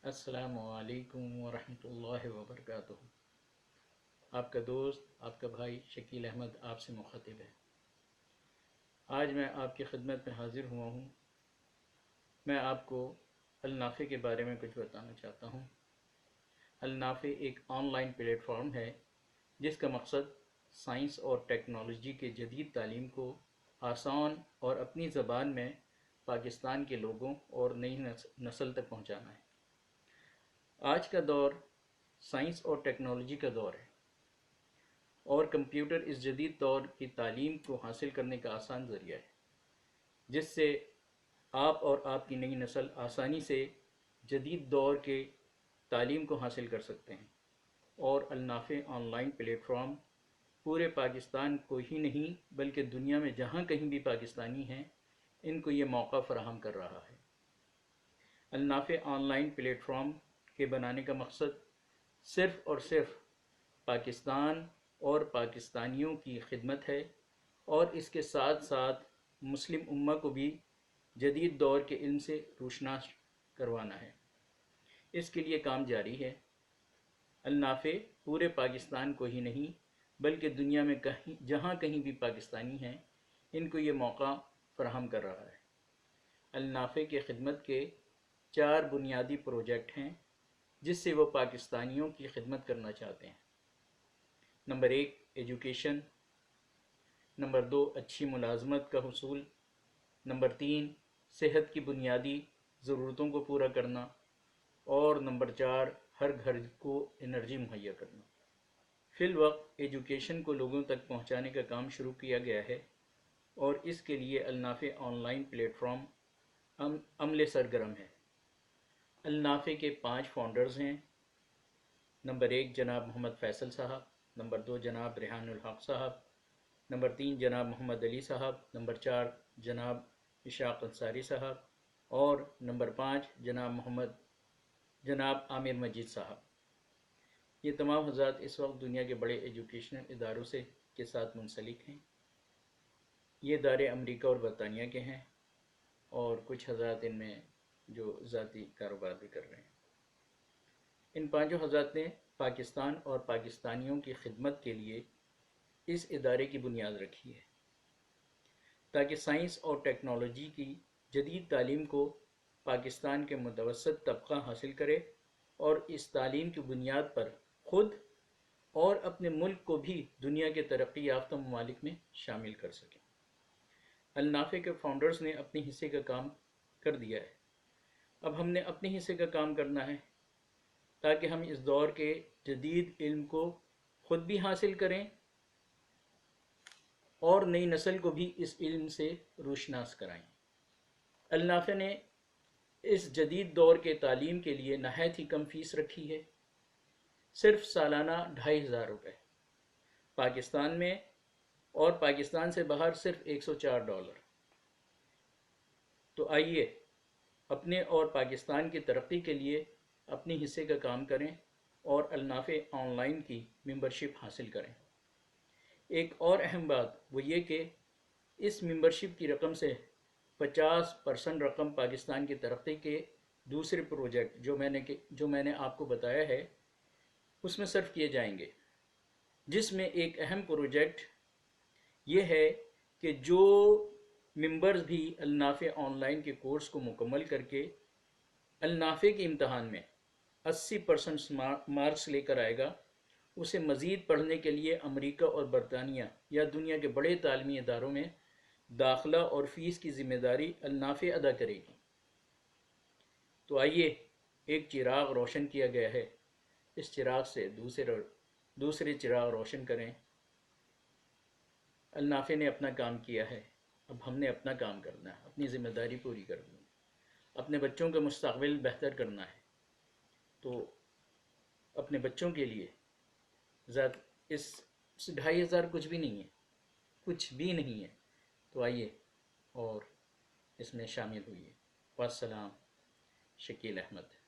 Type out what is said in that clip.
السلام علیکم ورحمۃ اللہ وبرکاتہ۔ آپ کا دوست، آپ کا بھائی شکیل احمد آپ سے مخاطب ہے۔ آج میں آپ کی خدمت میں حاضر ہوا ہوں۔ میں آپ کو النافع کے بارے میں کچھ بتانا چاہتا ہوں۔ النافع ایک آن لائن پلیٹ فارم ہے جس کا مقصد سائنس اور ٹیکنالوجی کے جدید تعلیم کو آسان اور اپنی زبان میں پاکستان کے لوگوں اور نئی نسل تک پہنچانا ہے۔ آج کا دور سائنس اور ٹیکنالوجی کا دور ہے، اور کمپیوٹر اس جدید دور کی تعلیم کو حاصل کرنے کا آسان ذریعہ ہے، جس سے آپ اور آپ کی نئی نسل آسانی سے جدید دور کے تعلیم کو حاصل کر سکتے ہیں۔ اور النافع آن لائن پلیٹ فارم پورے پاکستان کو ہی نہیں بلکہ دنیا میں جہاں کہیں بھی پاکستانی ہیں ان کو یہ موقع فراہم کر رہا ہے۔ النافع آن لائن پلیٹ فارم کے بنانے کا مقصد صرف اور صرف پاکستان اور پاکستانیوں کی خدمت ہے، اور اس کے ساتھ ساتھ مسلم امہ کو بھی جدید دور کے علم سے روشناس کروانا ہے۔ اس کے لیے کام جاری ہے۔ النافع پورے پاکستان کو ہی نہیں بلکہ دنیا میں جہاں کہیں بھی پاکستانی ہیں ان کو یہ موقع فراہم کر رہا ہے۔ النافع کی خدمت کے 4 بنیادی پروجیکٹ ہیں جس سے وہ پاکستانیوں کی خدمت کرنا چاہتے ہیں۔ نمبر 1 ایجوکیشن، نمبر 2 اچھی ملازمت کا حصول، نمبر 3 صحت کی بنیادی ضرورتوں کو پورا کرنا، اور نمبر 4 ہر گھر کو انرجی مہیا کرنا۔ فی الوقت ایجوکیشن کو لوگوں تک پہنچانے کا کام شروع کیا گیا ہے، اور اس کے لیے النافع آن لائن پلیٹ فارم عمل سرگرم ہے۔ النافع کے 5 فاؤنڈرز ہیں۔ نمبر 1 جناب محمد فیصل صاحب، نمبر 2 جناب ریحان الحق صاحب، نمبر 3 جناب محمد علی صاحب، نمبر 4 جناب اشاق انصاری صاحب، اور نمبر 5 جناب عامر مجید صاحب۔ یہ تمام حضرات اس وقت دنیا کے بڑے ایجوکیشنل اداروں کے ساتھ منسلک ہیں۔ یہ ادارے امریکہ اور برطانیہ کے ہیں، اور کچھ حضرات ان میں جو ذاتی کاروبار بھی کر رہے ہیں۔ ان 5 حضرات نے پاکستان اور پاکستانیوں کی خدمت کے لیے اس ادارے کی بنیاد رکھی ہے تاکہ سائنس اور ٹیکنالوجی کی جدید تعلیم کو پاکستان کے متوسط طبقہ حاصل کرے، اور اس تعلیم کی بنیاد پر خود اور اپنے ملک کو بھی دنیا کے ترقی یافتہ ممالک میں شامل کر سکیں۔ النافع کے فاؤنڈرز نے اپنے حصے کا کام کر دیا ہے۔ اب ہم نے اپنے حصے کا کام کرنا ہے تاکہ ہم اس دور کے جدید علم کو خود بھی حاصل کریں اور نئی نسل کو بھی اس علم سے روشناس کرائیں۔ النافع نے اس جدید دور کے تعلیم کے لیے نہایت ہی کم فیس رکھی ہے، صرف سالانہ $2500 پاکستان میں، اور پاکستان سے باہر صرف $104۔ تو آئیے اپنے اور پاکستان کی ترقی کے لیے اپنے حصے کا کام کریں اور النافع آن لائن کی ممبرشپ حاصل کریں۔ ایک اور اہم بات وہ یہ کہ اس ممبرشپ کی رقم سے 50% رقم پاکستان کی ترقی کے دوسرے پروجیکٹ جو میں نے آپ کو بتایا ہے اس میں صرف کیے جائیں گے، جس میں ایک اہم پروجیکٹ یہ ہے کہ جو ممبرز بھی النافع آن لائن کے کورس کو مکمل کر کے النافع کے امتحان میں 80% مارکس لے کر آئے گا، اسے مزید پڑھنے کے لیے امریکہ اور برطانیہ یا دنیا کے بڑے تعلیمی اداروں میں داخلہ اور فیس کی ذمہ داری النافع ادا کرے گی۔ تو آئیے ایک چراغ روشن کیا گیا ہے، اس چراغ سے دوسرے چراغ روشن کریں۔ النافع نے اپنا کام کیا ہے، اب ہم نے اپنا کام کرنا ہے، اپنی ذمہ داری پوری کرنی ہے، اپنے بچوں کا مستقبل بہتر کرنا ہے۔ تو اپنے بچوں کے لیے اس 2500 کچھ بھی نہیں ہے، کچھ بھی نہیں ہے۔ تو آئیے اور اس میں شامل ہوئیے۔ والسلام، شکیل احمد۔